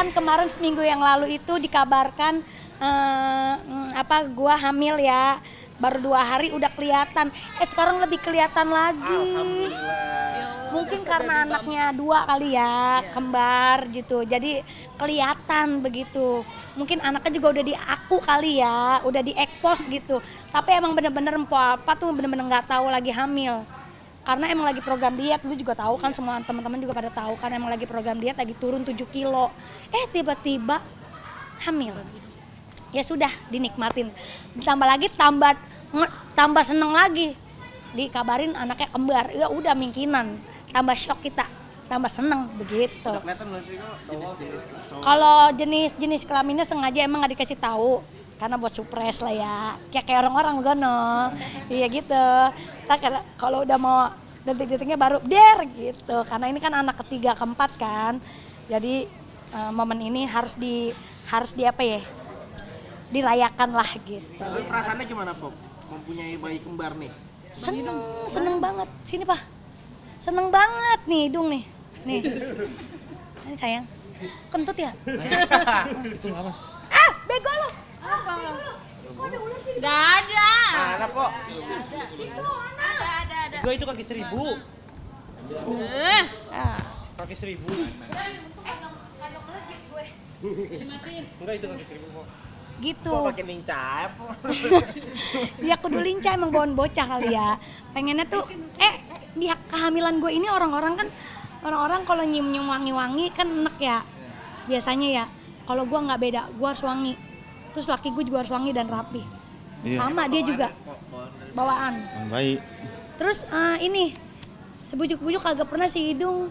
kan kemarin seminggu yang lalu itu dikabarkan gua hamil ya. Baru 2 hari udah kelihatan. Sekarang lebih kelihatan lagi. Mungkin karena anaknya 2 kali ya, kembar gitu. Jadi kelihatan begitu. Mungkin anaknya juga udah diaku kali ya, udah diekpos gitu. Tapi emang bener-bener Apa tuh bener-bener nggak tahu lagi hamil. Karena emang lagi program diet, lu juga tahu kan, semua teman-teman juga pada tahu kan emang lagi program diet, lagi turun 7 kilo. Tiba-tiba hamil. Ya sudah, dinikmatin. Ditambah lagi tambah seneng lagi. Dikabarin anaknya kembar. Ya udah mingkinan. Tambah shock kita, tambah seneng begitu. Udah kelihatan belum sih kok jenis-jenis? Kalau jenis kelaminnya sengaja emang nggak dikasih tahu. Karena buat surprise lah ya, kayak orang-orang gono, iya gitu. Kalau udah mau detik-detiknya baru gitu. Karena ini kan anak ketiga keempat kan, jadi momen ini harus di dirayakan lah gitu. Tapi perasaannya gimana Pop? Mempunyai bayi kembar nih? Seneng banget, sini Pak. Seneng banget nih hidung nih. Ini sayang, kentut ya? Itu apa? Bego lo. Gak ada. Mana Pop? Ada. Gue itu kaki 1000. Kaki 1000. Enggak, itu kaki 1000 kok. Gitu. Kok pakai lincah Pop? Ya kudu lincah emang bawaan bocah kali ya. Pengennya tuh di kehamilan gue ini orang-orang kalau nyium wangi-wangi kan enak ya. Biasanya ya. Kalau gue nggak beda, gue harus wangi. Terus laki gue juga harus wangi dan rapi. Iya. Sama dia juga bawaan. Baik. Terus ini sebujuk-bujuk kagak pernah si hidung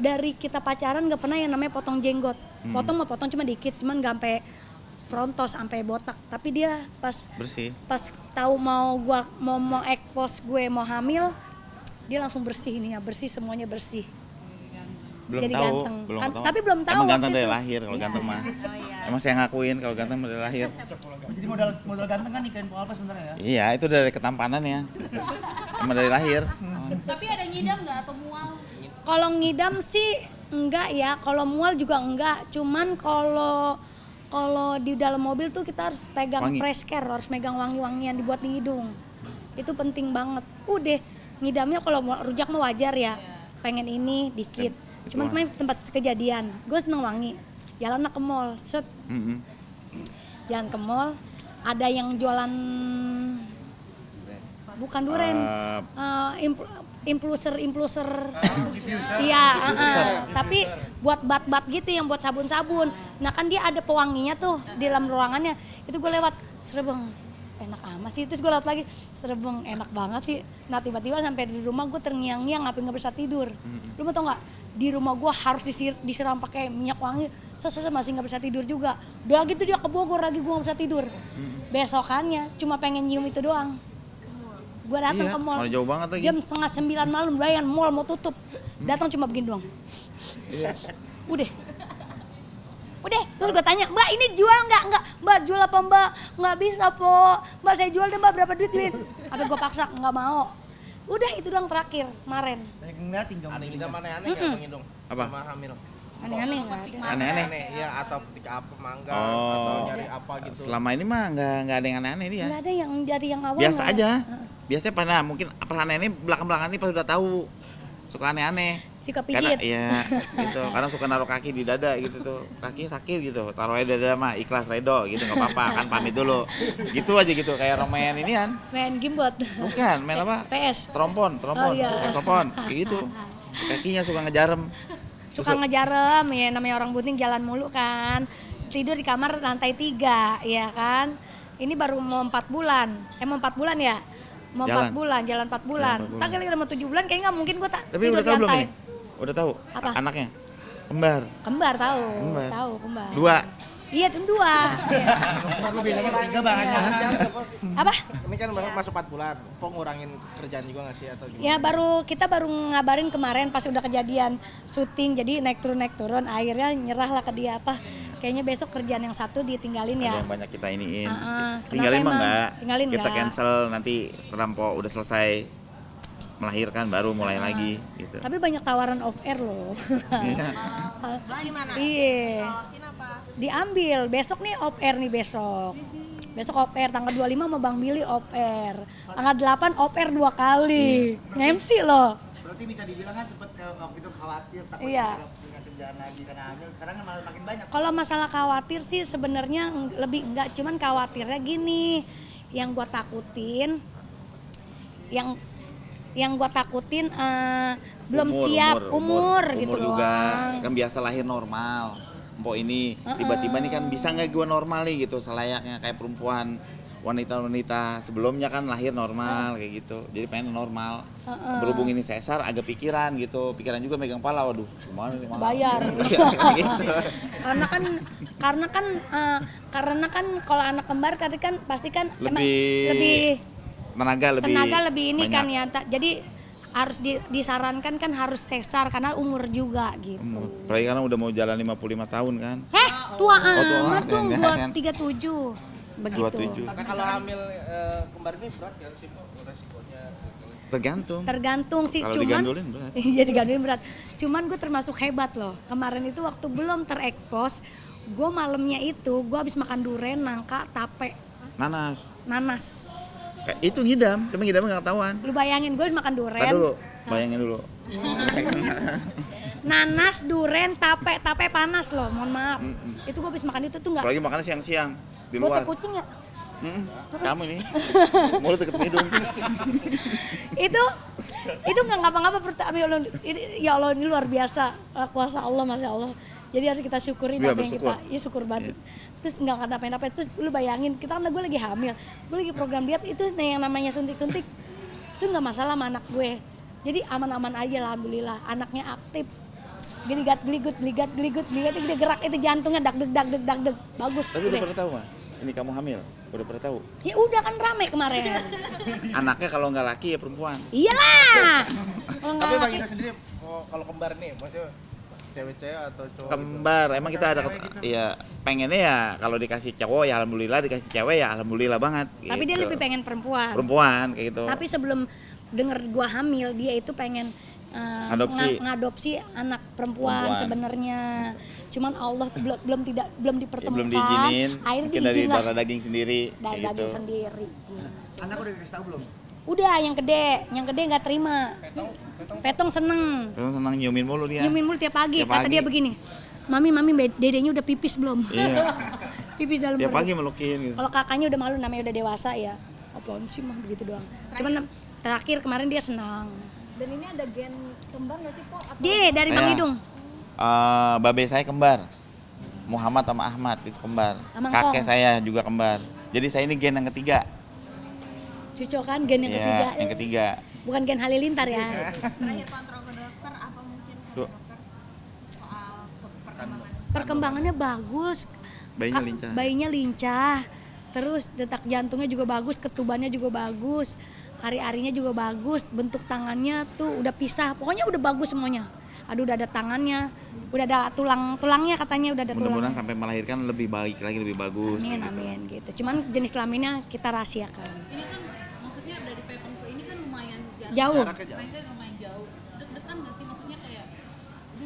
dari kita pacaran nggak pernah yang namanya potong jenggot. Potong cuma dikit, cuman nggak sampai frontos sampai botak. Tapi dia pas Bersih. Pas tahu mau ekpos gue mau hamil, dia langsung bersih nih ya, bersih semuanya bersih. Belum Jadi tahu, ganteng. belum tahu. Tapi belum tahu. Emang ganteng waktu dari itu. lahir kalau Iya. ganteng mah. Emang saya ngakuin kalau ganteng dari lahir. Jadi modal ganteng kan nikahin Paul Alpa sebenarnya ya? Iya, itu dari ketampanannya. Emang dari lahir. Tapi ada ngidam nggak atau mual? Kalau ngidam sih enggak ya, kalau mual juga enggak. Cuman kalau di dalam mobil tuh kita harus pegang Wangi. fresh care, harus megang wangi-wangian dibuat di hidung. Itu penting banget. Udah, ngidamnya kalau rujak mah wajar ya. Pengen ini dikit. Cuman kemarin tempat kejadian, gue seneng wangi. Jalan ke mall, set. Jalan ke mall, ada yang jualan bukan duren, impluser. Iya, tapi buat bat-bat gitu yang buat sabun-sabun. Nah kan dia ada pewanginya tuh di dalam ruangannya. Itu gue lewat, serebeng, enak amat sih. Terus gue lewat lagi, serebeng, enak banget sih. Nah tiba-tiba sampai di rumah gue terngiang-ngiang, ngapain nggak bisa tidur. Lu mau tau nggak? Di rumah gue harus disiram pakai minyak wangi. Masih nggak bisa tidur juga. Udah gitu dia ke Bogor lagi, gue nggak bisa tidur. Besokannya cuma pengen nyium itu doang. Gue datang ke mall, jauh banget lagi. jam 8:30 malam, bayangin mall mau tutup, datang cuma begini doang. Udah, terus gue tanya, Mbak ini jual nggak? Mbak jual apa Mbak? Nggak bisa po, Mbak saya jual deh Mbak, berapa duit Win? Apa gue paksa, nggak mau. Udah itu doang terakhir, kemarin. Banyak ngeliatin kamu. Ada ngidam aneh-aneh nggak Bang Idung? Apa? Sama hamil? Aneh-aneh nggak ada. Aneh-aneh. Iya, atau petik apa, mangga, atau nyari apa gitu. Selama ini mah nggak ada yang aneh-aneh dia. Nggak ada yang dari yang awal. Biasa nggak aja. ada. Biasanya pernah mungkin apa aneh ini belakang-belakang ini pas udah tahu. Suka aneh-aneh. Suka Karena pijit. iya gitu. Kadang suka naruh kaki di dada gitu tuh. Kaki sakit gitu. Taruh aja dada mah ikhlas redo gitu enggak apa-apa kan pamit dulu. Gitu aja gitu kayak Romain inian. Main gimbot. Bukan, main apa? PS. Trompon, Oh, iya. saxophone, kayak gitu. Kakinya suka ngejarem. Suka ngejarem ya, namanya orang bunting jalan mulu kan. Tidur di kamar lantai 3 ya kan. Ini baru mau 4 bulan. Mau 4 bulan ya? Mau 4 bulan, jalan 4 bulan. Tak kali udah mau 7 bulan kayaknya nggak mungkin gue tak Tapi tidur udah di tahu belum lantai. ini? Udah tahu? Apa? Anaknya? Kembar. Kembar tahu. Kembar. Tahu kembar. 2. Iya, 2. Lu bilangnya 3 bangannya. Apa? Ini kan baru masuk 4 bulan, kok ngurangin kerjaan juga nggak sih atau gimana? Ya kita baru ngabarin kemarin pas udah kejadian syuting, jadi naik turun akhirnya nyerah lah ke dia apa. Kayaknya besok kerjaan yang satu ditinggalin ya. Ada yang banyak kita iniin. Kenapa Tinggalin mah emang? enggak. Tinggalin Kita nggak? cancel nanti setelah Mpo udah selesai. melahirkan baru mulai lagi gitu. Tapi banyak tawaran off air loh. Iya. Gimana? Iya. Tolongin apa? Diambil, besok nih off air nih besok. Besok off air, tanggal 25 sama Bang Billy off air. Tanggal 8 off air 2 kali. Nge-MC loh. Berarti bisa dibilang kan sempet waktu itu khawatir takut Iya. punya kerjaan lagi karena hamil. Sekarang kan malah makin banyak. Kalau masalah khawatir sih sebenarnya lebih enggak, cuman khawatirnya gini. Yang gua takutin yang gua takutin belum siap umur gitu juga doang. kan biasa lahir normal. Empok ini tiba-tiba nih kan bisa nggak gua normal nih gitu selayaknya kayak perempuan wanita-wanita sebelumnya kan lahir normal kayak gitu. Jadi pengen normal. Berhubung ini sesar agak pikiran gitu. Pikiran juga megang pala, waduh gimana nih mahal. Bayar. Gitu. karena kan kalau anak kembar kan pasti kan emang Lebih tenaga lebih ini banyak. kan ya. Jadi harus disarankan kan harus sesar karena umur juga gitu. Apalagi karena udah mau jalan 55 tahun kan. Tua tua amat dong, enggak kan? 37. Begitu. 27. Nah kalau hamil kembar ini berat ya sih Mbak, resikonya? Tergantung sih, Kalau cuman digandulin berat. Iya digandulin berat. Cuman gue termasuk hebat loh. Kemarin itu waktu belum terekspos, gue malamnya itu gue habis makan duren, nangka, tape, nanas. Kayak itu ngidam, tapi ngidamnya nggak ketahuan. Lu bayangin gue habis makan duren. Tadi dulu, bayangin dulu. Nanas, duren, tape panas loh, mohon maaf. Itu gue habis makan itu tuh nggak. Apalagi makannya siang-siang di Botek luar. kucing ya? Kamu ini mulut deket hidung. itu nggak ngapa-ngapa ya Allah ini luar biasa kuasa Allah, masya Allah. Jadi harus kita syukuri Iya, apa yang bersyukur. kita syukur banget. Terus nggak ada apa-apa. Terus lu bayangin kita kan gue lagi hamil, gue lagi program diet itu yang namanya suntik itu nggak masalah sama anak gue. Jadi aman-aman aja alhamdulillah. Anaknya aktif. Geligat, dia gerak itu jantungnya dag deg bagus. Tapi udah pernah tahu mah? Ini kamu hamil? Udah pernah tahu? Ya udah kan rame kemarin. Anaknya kalau nggak laki ya perempuan. Iyalah. Kalau nggak Tapi Bang laki- Ina sendiri kalau kembar nih, maksudnya cewek-cewek atau cowok? Kembar, emang kita ada ya pengennya ya kalau dikasih cowok ya alhamdulillah, dikasih cewek ya alhamdulillah banget. Tapi dia gitu. lebih pengen perempuan. Perempuan kayak gitu. Tapi sebelum denger gua hamil, dia itu pengen ngadopsi anak perempuan sebenarnya. Cuman Allah tuh belum dipertemukan. Belum diizinin. Akhirnya Mungkin dari diizin lah. darah daging sendiri. Dari kayak daging gitu. sendiri. Gitu. Anak udah dikasih tahu belum? Udah yang gede nggak terima. Petong seneng. Petong senang nyiumin mulu dia. Nyiumin mulu tiap pagi. Tiap Kata pagi. dia begini, Mami dedenya udah pipis belum? Iya. Pipis dalam Tiap perut. pagi melukin gitu. Kalau kakaknya udah malu, namanya udah dewasa ya. Apaan sih mah begitu doang. Cuman terakhir kemarin dia senang. Dan ini ada gen kembar nggak sih, Po? Dia dari Bang Saya- Hidung. Babe saya kembar. Muhammad sama Ahmad itu kembar. Sama Kakek Kong. saya juga kembar. Jadi saya ini gen yang ketiga. Cucokan gen yang Iya, ketiga. yang ketiga. Bukan gen halilintar ya. Terakhir kontrol ke dokter apa mungkin ke Duh. dokter soal perkembangan? Perkembangannya bagus. Bayinya lincah. Bayinya lincah. Terus detak jantungnya juga bagus, ketubannya juga bagus. Hari-harinya juga bagus, bentuk tangannya tuh udah pisah. Pokoknya udah bagus semuanya. Aduh udah ada tangannya, udah ada tulangnya katanya udah ada Mudah-mudahan tulangnya. sampai melahirkan lebih baik lagi, lebih bagus. Amin, gitu. amin gitu. Cuman jenis kelaminnya kita rahasiakan. Ini kan maksudnya dari Pepeng ke ini kan lumayan Jauh. Jaraknya lumayan jauh. Deg-degan nggak sih maksudnya kayak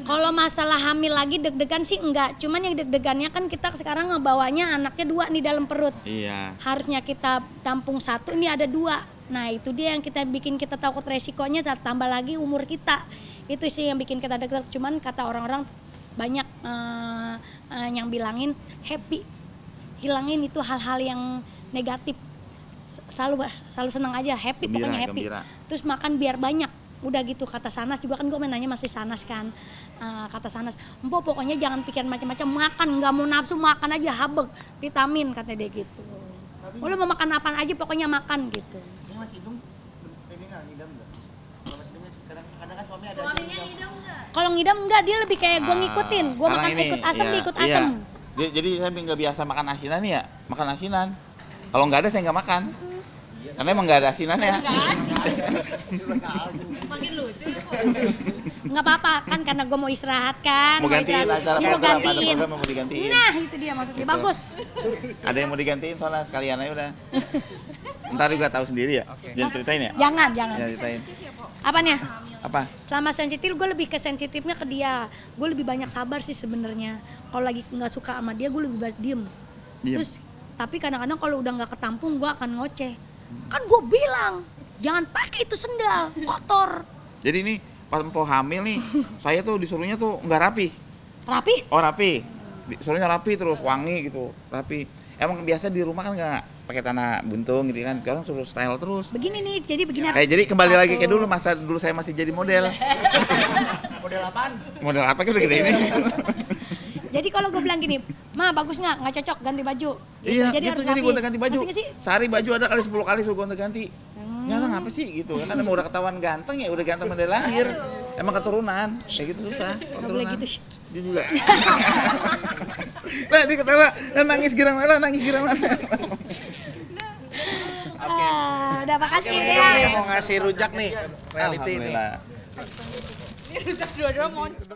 Kalau masalah hamil lagi deg-degan sih enggak. Cuman yang deg-degannya kan kita sekarang ngebawanya anaknya 2 nih dalam perut. Iya. Harusnya kita tampung 1, ini ada 2. Nah itu dia yang kita bikin kita takut resikonya, tambah lagi umur kita. Itu sih yang bikin kita deg-degan. Cuman kata orang-orang banyak yang bilangin happy. Hilangin itu hal-hal yang negatif. Selalu senang aja, happy, Gembira, pokoknya happy. gembira. Terus makan biar banyak. Udah gitu kata Sanas juga kan, gue nanya masih Sanas kan. Kata Sanas, "Empo pokoknya jangan pikir macam-macam, makan, nggak mau nafsu makan aja, habeg, vitamin," kata dia gitu. Lu mau makan apaan aja pokoknya makan gitu. Ini Mas Hidung ini nggak ngidam nggak? Kalau Mas Hidung kadang kan suami ada aja suaminya ngidam. ngidam nggak? Kalau ngidam enggak, dia lebih kayak gue ngikutin. Gue Karena makan ini, ikut asam, iya, dia ikut iya. asam. Jadi saya nggak biasa makan asinan ya, makan asinan. Kalau nggak ada saya nggak makan. Karena emang nggak ada asinannya. Makin lucu ya, Po. Nggak apa-apa kan, karena gue mau istirahat kan. Mau gantiin istirahat. acara Dia mau program, ada gantiin. program yang mau digantiin. Nah itu dia maksudnya, Gitu. bagus. Ada yang mau digantiin soalnya sekalian aja udah. Ntar juga tahu sendiri ya. Jangan ceritain ya. Jangan. Jangan ceritain. Apanya? Apa? Selama sensitif gue lebih ke sensitifnya ke dia. Gue lebih banyak sabar sih sebenarnya. Kalau lagi nggak suka sama dia gue lebih banyak diem. Terus tapi kadang-kadang kalau udah nggak ketampung gue akan ngoceh. Kan gue bilang jangan pakai itu sendal kotor. Jadi ini pas Empo hamil nih, saya tuh disuruhnya tuh nggak rapi. Rapi? Oh rapi, disuruhnya rapi terus wangi gitu, rapi. Emang biasa di rumah kan nggak pakai tanah buntung gitu kan, sekarang suruh style terus. Begini nih, jadi begini. Kayak jadi kembali lagi kayak dulu, masa dulu saya masih jadi model. Model apaan? Model apa kan udah gede ini. Jadi kalau gue bilang gini, Ma bagus nggak cocok ganti baju. Gitu. Iya, jadi gitu harus jadi rapi. gonta ganti baju. Ngerti nggak sih? Sehari baju ada kali 10 kali suruh gonta ganti. Nyala ngapa sih gitu? Kan emang udah ketahuan ganteng ya, udah ganteng dari lahir. Emang keturunan, kayak gitu susah. Nggak boleh gitu. Dia juga. Lah dia ketawa, nangis girang mana, nangis girang mana. Udah makasih Ini ya. mau ngasih rujak nih, reality nih. Alhamdulillah. Ini rujak dua-dua moncong.